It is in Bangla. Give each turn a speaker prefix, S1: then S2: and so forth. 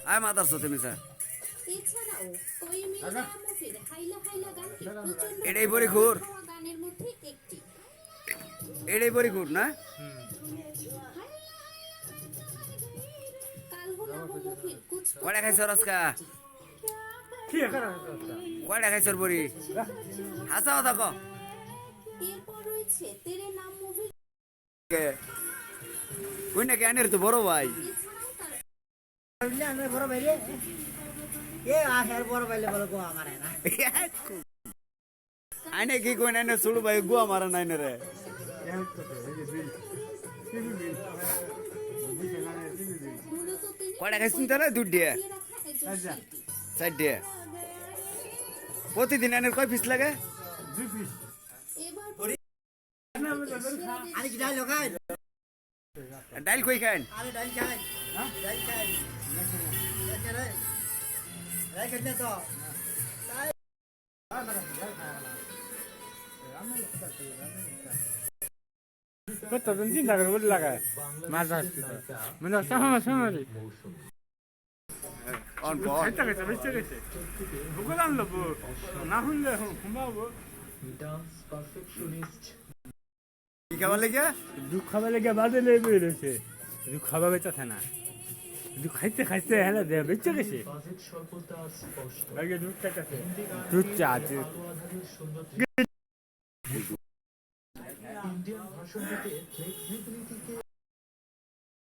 S1: আয় মাতার সাথে মিশা
S2: এছাড়াও কইমিলা মুভির হাইলা হাইলা গানটি প্রচন্ড
S1: এটাই বড়ি ঘুর
S2: গানের মধ্যে একটি।
S1: এটাই বড়ি ঘুর না
S2: কালহোলা মুভির কুছ
S1: কয়টা খাইছ রসকা কয়টা খাইছ বড়ি হাসা কথা ক
S2: এরপর রয়েছে তেরে নাম মুভি।
S1: ওই নাকি আনের তো বড় ভাই
S2: এছাড়াও তার
S3: বড় ভাই রে এ আসার বড় ভাইলে বলে গো আমার না
S1: আইনে কি কই না শুরু ভাই গুয়া মারা নাই রে
S2: মূলত তিনি
S1: কয়টা খাইছেন তারা দুধ দিয়ে
S2: দিয়ে রাখা একজন শিল্পী।
S1: চার দিয়ে প্রতিদিন আনের কয় পিস লাগে
S2: এবার
S3: আরে কি ডাইল খাই
S1: ডাইল কই খান
S3: আরে ডাইল খাই ডাইল খাই রে রাই কেন তো
S4: কতদিন চিন্তা করে বলে লাগায় মাছ আসছে মানে সামনে সামনে
S1: অন পর
S4: খাইতে খাইতে বেঁচে গেছে ভুগল আনলো না শুনলে এখন ঘুমাবো
S1: কি খাবার লেগে
S4: দুধ খাবার লেগে বাদে লেগে রয়েছে দুধ খাবার বেঁচে না দুধ খাইতে খাইতে হ্যাঁ দেহ বেঁচে গেছে আগে দুধ খাইতেছে দুধ চা দুধ